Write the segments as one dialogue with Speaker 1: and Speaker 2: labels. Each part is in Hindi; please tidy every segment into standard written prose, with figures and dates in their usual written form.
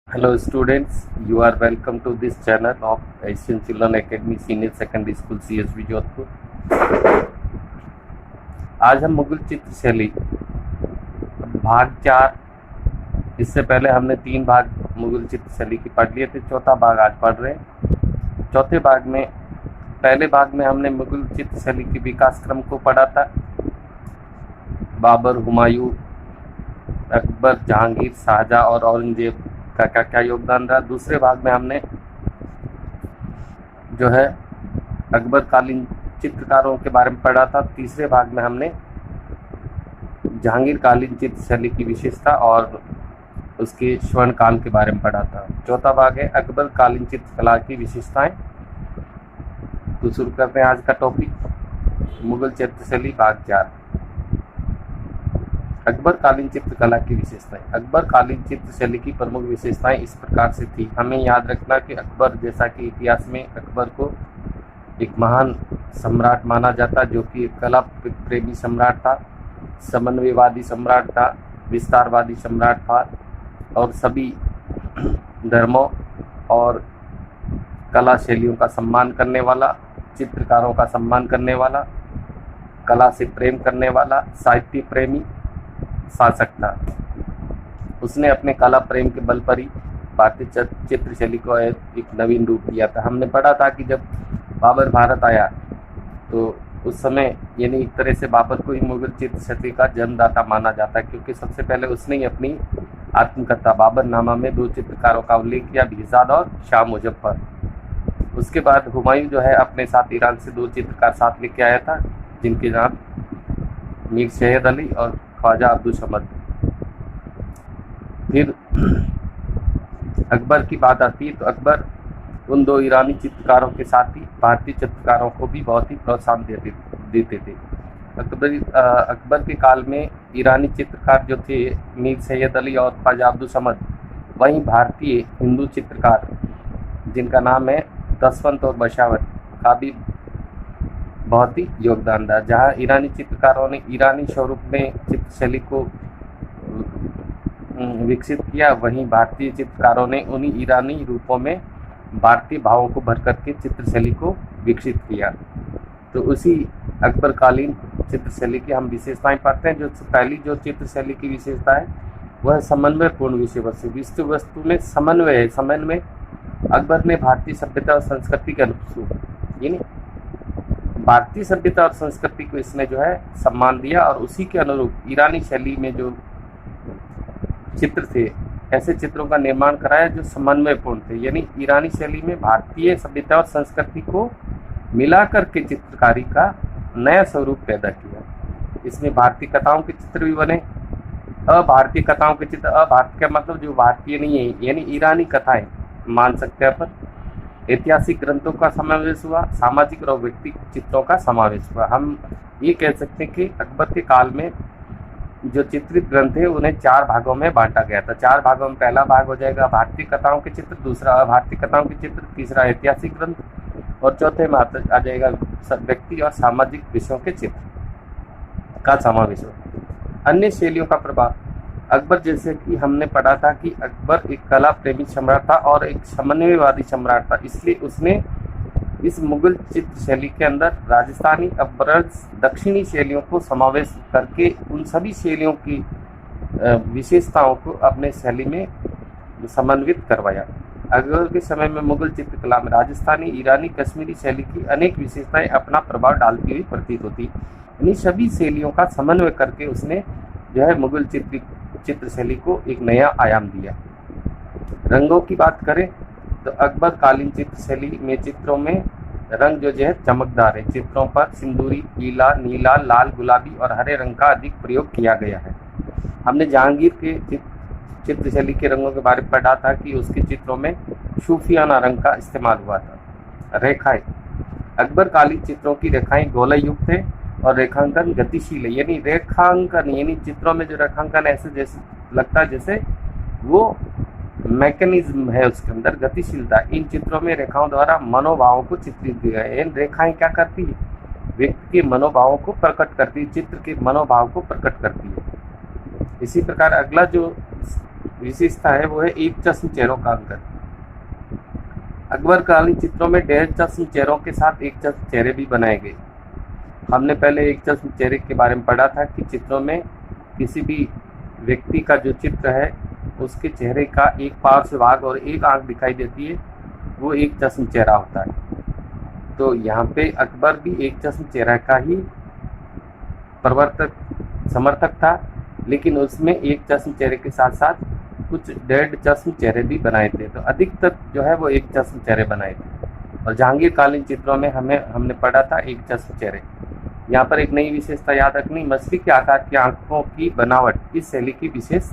Speaker 1: Hello students, you are welcome to this channel of Asian Children Academy Senior Secondary School CSB Jodhpur. आज हम मुगल चित्र शैली भाग 4, इससे पहले हमने 3 भाग मुगल चित्र शैली की पढ़ लिए थे। चौथा भाग आज पढ़ रहे हैं। चौथे भाग में पहले भाग में हमने मुगल चित्र शैली के विकास क्रम को पढ़ा था। बाबर, हुमायूं, अकबर, जहांगीर, शाहजहां और औरंगजेब का क्या योगदान रहा। दूसरे भाग में हमने जो है अकबर कालीन चित्रकारों के बारे में पढ़ा था। तीसरे भाग में हमने जहांगीर कालीन चित्र शैली की विशेषता और उसके स्वर्ण काल के बारे में पढ़ा था। चौथा भाग है अकबर कालीन चित्रकला की विशेषताएं। तो शुरू करते हैं आज का टॉपिक, मुगल चित्र शैली भाग 4। अकबर कालीन चित्रकला की विशेषताएं। अकबर कालीन चित्र शैली की प्रमुख विशेषताएं इस प्रकार से थी। हमें याद रखना कि अकबर, जैसा कि इतिहास में अकबर को एक महान सम्राट माना जाता, जो कि एक कला प्रेमी सम्राट था, समन्वयवादी सम्राट था, विस्तारवादी सम्राट था और सभी धर्मों और कला शैलियों का सम्मान करने वाला, चित्रकारों का सम्मान करने वाला, कला से प्रेम करने वाला, साहित्य प्रेमी शासक था। उसने अपने कला प्रेम के बल पर ही भारतीय चित्र शैली को एक नवीन रूप दिया था। हमने पढ़ा था कि जब बाबर भारत आया तो उस समय यानी एक तरह से बाबर को ही मुगल चित्र शैली का जन्मदाता माना जाता है, क्योंकि सबसे पहले उसने ही अपनी आत्मकथा बाबरनामा में 2 चित्रकारों का उल्लेख किया, बिहज़ाद और शाह मुजफ्फर। उसके बाद हुमायूं जो है अपने साथ ईरान से 2 चित्रकार साथ लेके आया था, जिनके नाम मीर सैयद अली और ख्वाजा अब्दुल समद। फिर अकबर की बात आती है तो अकबर उन 2 ईरानी चित्रकारों के साथ ही भारतीय चित्रकारों को भी बहुत ही प्रोत्साहन देते थे। अकबर के काल में ईरानी चित्रकार जो थे मीर सैयद अली और ख्वाजा अब्दुल समद, वहीं भारतीय हिंदू चित्रकार जिनका नाम है दसवंत और बशावत का भी बहुत ही योगदान रहा। जहाँ ईरानी चित्रकारों ने ईरानी स्वरूप में चित्र शैली को विकसित किया, वहीं भारतीय चित्रकारों ने उन्हीं ईरानी रूपों में भारतीय भावों को भर करके चित्र शैली को विकसित किया। तो उसी अकबर कालीन चित्र शैली की हम विशेषताएं पढ़ते हैं। जो पहली जो चित्र शैली की विशेषता है वह समन्वयपूर्ण विषय वस्तु वस्तु में समन्वय है। समन्वय अकबर ने भारतीय सभ्यता और संस्कृति के अनुरूप यानी भारतीय सभ्यता और संस्कृति को इसने जो है सम्मान दिया और उसी के अनुरूप ईरानी शैली में जो चित्र थे, ऐसे चित्रों का निर्माण कराया जो समन्वयपूर्ण थे। यानी ईरानी शैली में भारतीय सभ्यता और संस्कृति को मिलाकर के चित्रकारी का नया स्वरूप पैदा किया। इसमें भारतीय कथाओं के चित्र भी बने, अभारतीय कथाओं के चित्र। अभारतीय का मतलब जो भारतीय नहीं है, यानी ईरानी कथाएं मान सकते हैं अपन। ऐतिहासिक ग्रंथों का समावेश हुआ, सामाजिक और व्यक्ति चित्रों का समावेश हुआ। हम ये कह सकते हैं कि अकबर के काल में जो चित्रित ग्रंथ है उन्हें 4 भागों में बांटा गया था। 4 भागों में पहला भाग हो जाएगा भारतीय कथाओं के चित्र, दूसरा अभारतीय कथाओं के चित्र, तीसरा ऐतिहासिक ग्रंथ और चौथे में आ जाएगा व्यक्ति और सामाजिक विषयों के चित्र का समावेश हो। अन्य शैलियों का प्रभाव। अकबर, जैसे कि हमने पढ़ा था कि अकबर एक कला प्रेमी सम्राट था और एक समन्वयवादी सम्राट था, इसलिए उसने इस मुगल चित्र शैली के अंदर राजस्थानी, अब्रज, दक्षिणी शैलियों को समावेश करके उन सभी शैलियों की विशेषताओं को अपने शैली में समन्वित करवाया। अकबर के समय में मुगल चित्रकला में राजस्थानी, ईरानी, कश्मीरी शैली की अनेक विशेषताएं अपना प्रभाव डालती हुई प्रतीत होती। इन्हीं सभी शैलियों का समन्वय करके उसने जो है मुगल चित्र शैली को एक नया आयाम दिया। रंगों की बात करें तो अकबर कालीन चित्र शैली में चित्रों में रंग जो है चमकदार है। चित्रों पर सिंदूरी, पीला, नीला, लाल, गुलाबी और हरे रंग का अधिक प्रयोग किया गया है। हमने जहांगीर के चित्र शैली के रंगों के बारे में पढ़ा था कि उसके चित्रों में सूफियाना रंग का इस्तेमाल हुआ था। रेखाएं। अकबर कालीन चित्रों की रेखाएं गोलाई युक्त है और रेखांकन गतिशील है। यानी रेखांकन यानी चित्रों में जो रेखांकन ऐसे जैसे लगता है जैसे वो मैकेनिज्म है, उसके अंदर गतिशीलता। इन चित्रों में रेखाओं द्वारा मनोभावों को चित्रित किया गया है। इन रेखाएं क्या करती है? व्यक्ति के मनोभावों को प्रकट करती है, चित्र के मनोभाव को प्रकट करती है। इसी प्रकार अगला जो विशेषता है वो है एक चश्म चेहरों का अंकन। अकबरकालीन चित्रों में 1.5 चश्म चेहरों के साथ एक चश्म चेहरे भी बनाए गए। हमने पहले एक चश्म चेहरे के बारे में पढ़ा था कि चित्रों में किसी भी व्यक्ति का जो चित्र है उसके चेहरे का एक पार्श्व भाग और एक आंख दिखाई देती है, वो एक चश्म चेहरा होता है। तो यहाँ पे अकबर भी एक चश्म चेहरा का ही प्रवर्तक समर्थक था, लेकिन उसमें एक चश्म चेहरे के साथ साथ कुछ 1.5 चश्म चेहरे भी बनाए थे। तो अधिकतर जो है वो एक चश्म चेहरे बनाए थे। और जहांगीर कालीन चित्रों में हमने पढ़ा था एक चश्म चेहरे। यहाँ पर एक नई विशेषता याद रखनी, मछली के आकार की आंखों की बनावट इस शैली की विशेष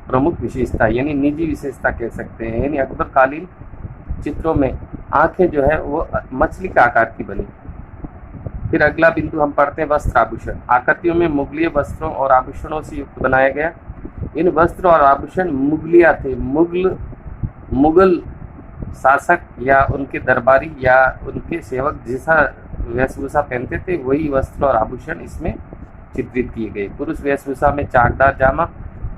Speaker 1: प्रमुख विशेषता यानी निजी विशेषता कह सकते हैं। यानी अकबरकालीन चित्रों में आंखें जो है वो मछली के आकार की बनी। फिर अगला बिंदु हम पढ़ते हैं वस्त्र आभूषण। आकृतियों में मुगलीय वस्त्रों और आभूषणों से युक्त बनाया गया। इन वस्त्र और आभूषण मुगलिया थे। मुगल शासक या उनके दरबारी या उनके सेवक जैसा वेशभूषा पहनते थे वही वस्त्र और आभूषण इसमें चित्रित किए गए। पुरुष वेशभूषा में चाकदार जामा,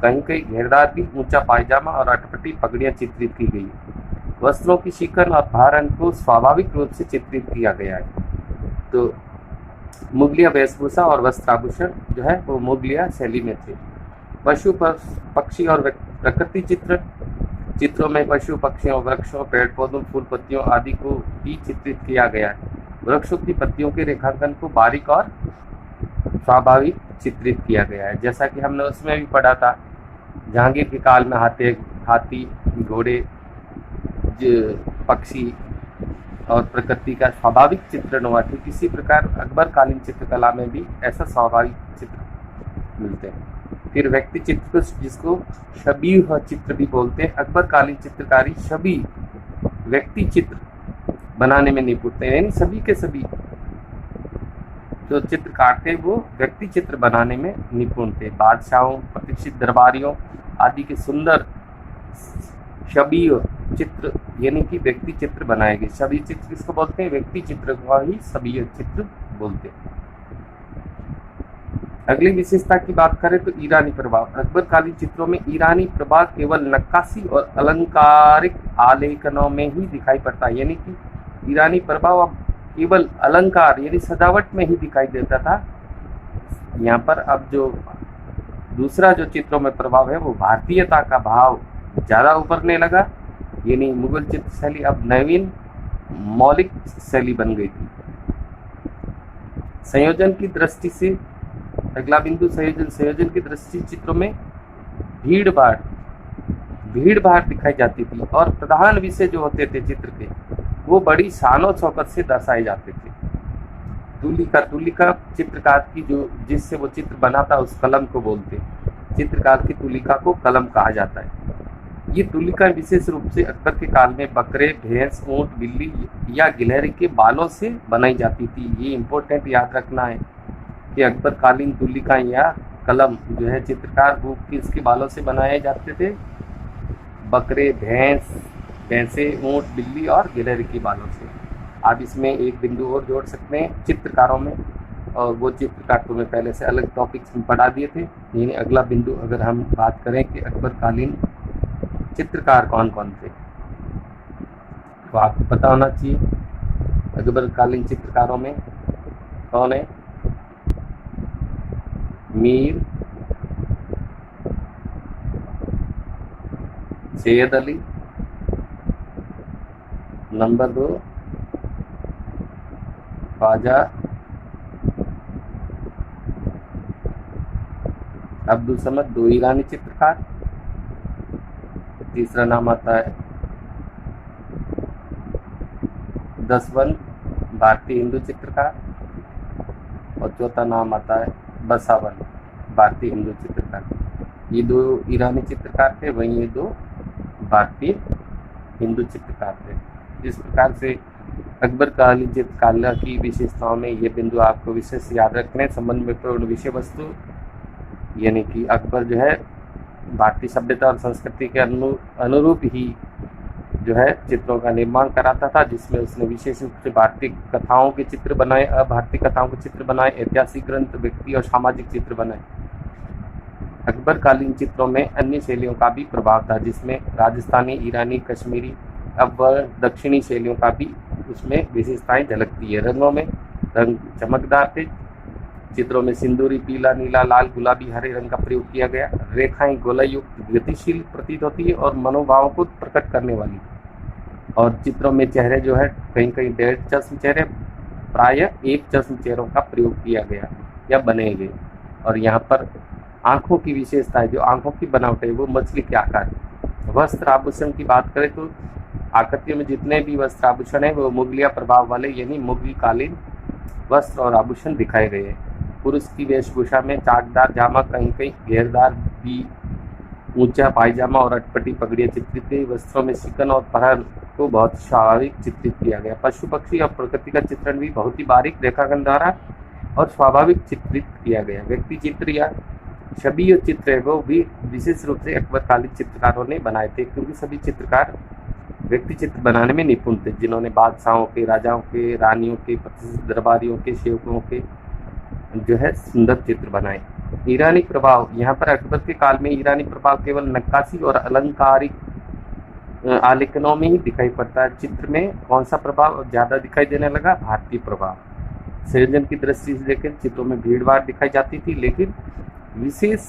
Speaker 1: कहीं कहीं घेरदार भी ऊंचा पायजामा और अटपटी पगड़ियां चित्रित की गई। वस्त्रों की शिकन और भारण को स्वाभाविक रूप से चित्रित किया गया है। तो मुगलिया वेशभूषा और वस्त्राभूषण जो है वो मुगलिया शैली में थे। पशु पक्षी और प्रकृति चित्रों में पशु पक्षियों, वृक्षों, पेड़ पौधों, फूल पत्तियों आदि को भी चित्रित किया गया है। वृक्षों की पत्तियों के रेखांकन को बारीक और स्वाभाविक चित्रित किया गया है, जैसा कि हमने उसमें भी पढ़ा था। जहांगीर के काल में हाथी, घोड़े, पक्षी और प्रकृति का स्वाभाविक चित्रण हुआ था। इसी प्रकार अकबरकालीन चित्रकला में भी ऐसा स्वाभाविक चित्र मिलते हैं। फिर व्यक्ति चित्र जिसको शबीह चित्र भी बोलते हैं। अकबरकालीन चित्रकारी शबीह व्यक्ति चित्र बनाने में निपुण थे, यानी सभी के सभी जो चित्र काटते वो व्यक्ति चित्र बनाने में निपुण थे। बादशाहों, प्रतिष्ठित दरबारियों आदि के सुंदर शबीह चित्र यानी कि व्यक्ति चित्र बनाए गए। शबीह चित्र किसको बोलते हैं? व्यक्ति चित्र को ही शबीह चित्र बोलते हैं। अगली विशेषता की बात करें तो ईरानी प्रभाव। अकबरकालीन चित्रों में ईरानी प्रभाव केवल नक्काशी और अलंकारिक आलेखनों में ही दिखाई पड़ता है, यानी कि ईरानी प्रभाव अब केवल अलंकार यानी सजावट में ही दिखाई देता था। यहाँ पर अब जो दूसरा जो चित्रों में प्रभाव है वो भारतीयता का भाव ज़्यादा उभरने लगा, यानी मुगल चित्र शैली अब नवीन मौलिक शैली बन गई थी। संयोजन की दृष्टि से अगला बिंदु संयोजन की दृष्टि चित्रों में भीड़ भाड़ दिखाई जाती थी और प्रधान विषय जो होते थे चित्र के वो बड़ी शानो शौकत से दर्शाए जाते थे। तुलिका चित्रकार की जो जिससे वो चित्र बनाता उस कलम को बोलते। चित्रकार की तुलिका को कलम कहा जाता है। ये तुलिका विशेष रूप से अकबर के काल में बकरे, भैंस, ऊंट, बिल्ली या गिलहरी के बालों से बनाई जाती थी। ये इम्पोर्टेंट याद रखना है कि अकबरकालीन तुलिका या कलम जो है चित्रकार वो किसके बालों से बनाए जाते थे? बकरे, भैंसे, ऊंट, बिल्ली और गिलहरी के बालों से। आप इसमें एक बिंदु और जोड़ सकते हैं चित्रकारों में, और वो चित्रकार तो मैं पहले से अलग टॉपिक्स में पढ़ा दिए थे। यानी अगला बिंदु अगर हम बात करें कि अकबरकालीन चित्रकार कौन कौन थे तो आपको पता होना चाहिए अकबरकालीन चित्रकारों में कौन है? मीर, सैयद अली, नंबर 2 ख्वाजा अब्दुल समद, 2 ईरानी चित्रकार। तीसरा नाम आता है दसवंत, भारतीय हिंदू चित्रकार। और चौथा नाम आता है बसावन, भारतीय हिंदू चित्रकार। ये 2 ईरानी चित्रकार थे, वहीं ये 2 भारतीय हिंदू चित्रकार थे। जिस प्रकार से अकबरकालीन चित्रकला की विशेषताओं में ये बिंदु आपको विशेष याद रखने। संबंध में पूर्ण विषय वस्तु यानी कि अकबर जो है भारतीय सभ्यता और संस्कृति के अनुरूप ही जो है चित्रों का निर्माण कराता था, जिसमें उसने विशेष रूप से भारतीय कथाओं के चित्र बनाए, अभारतीय कथाओं के चित्र बनाए, ऐतिहासिक ग्रंथ, व्यक्ति और सामाजिक चित्र बनाए। अकबरकालीन चित्रों में अन्य शैलियों का भी प्रभाव था, जिसमें राजस्थानी, ईरानी, कश्मीरी, अव्वल दक्षिणी शैलियों का भी उसमें विशेषताएं झलकती है। रंगों में रंग चमकदार थे। चित्रों में सिंदूरी, पीला, नीला, लाल, गुलाबी, हरे रंग का प्रयोग किया गया। रेखाएं गोलायुक्त, गतिशील प्रतीत होती है और मनोभावों को प्रकट करने वाली। और चित्रों में चेहरे जो है कहीं कहीं 1.5 चश्म चेहरे, प्राय 1 चश्म चेहरों का प्रयोग किया गया या बने गए। और यहाँ पर आंखों की विशेषता है, जो आंखों की बनावट है वो मछली के आकार है। वस्त्र आभूषण की बात करें तो आकृतियों में जितने भी वस्त्र आभूषण है वो मुगलिया प्रभाव वाले यानी मुगल कालीन वस्त्र और आभूषण दिखाए गए हैं। पुरुष की वेशभूषा में चाकदार जामा, कहीं कहीं घेरदार भी ऊंचा पायजामा और अटपटी पगड़ियां चित्रित गई। वस्त्रों में शिकन और फरहन को बहुत स्वाभाविक चित्रित किया गया। पशु पक्षी और प्रकृति का चित्रण भी बहुत ही बारीक रेखांकन द्वारा और स्वाभाविक चित्रित किया गया। व्यक्ति चित्र या छवि चित्र है वो भी विशेष रूप से अकबरकालीन चित्रकारों ने बनाए थे, क्योंकि सभी चित्रकार व्यक्ति चित्र बनाने में निपुण थे, जिन्होंने बादशाहों के, राजाओं के, रानियों के, प्रतिष्ठित दरबारियों के, सेवकों के जो है सुंदर चित्र बनाए। ईरानी प्रभाव, यहाँ पर अकबर के काल में ईरानी प्रभाव केवल नक्काशी और अलंकारिक आलेखनों में ही दिखाई पड़ता है। चित्र में कौन सा प्रभाव ज्यादा दिखाई देने लगा? भारतीय प्रभाव। सृजन की दृष्टि से देखें चित्रों में भीड़ भाड़ दिखाई जाती थी, लेकिन विशेष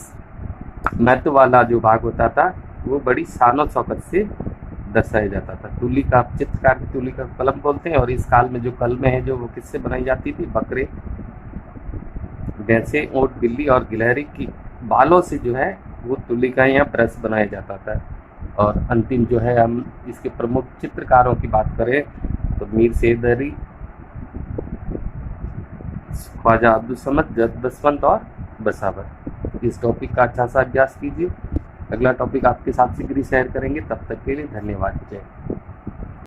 Speaker 1: महत्व वाला जो भाग होता था वो बड़ी शान शौकत से दर्शाया जाता था। तुली का चित्रकार की तुली का कलम बोलते हैं, और इस काल में जो कलमें हैं जो वो किससे बनाई जाती थी? बकरे, भैंसे, ऊंट, बिल्ली और गिलहरी की बालों से जो है वो तुली का या ब्रश बनाया जाता था। और अंतिम जो है हम इसके प्रमुख चित्रकारों की बात करें तो मीर सैयद अली, ख्वाजा अब्दुल समद, दसवंत और बसावर। इस टॉपिक का अच्छा सा अभ्यास कीजिए। अगला टॉपिक आपके साथ शीघ्र शेयर करेंगे। तब तक के लिए धन्यवाद। जय।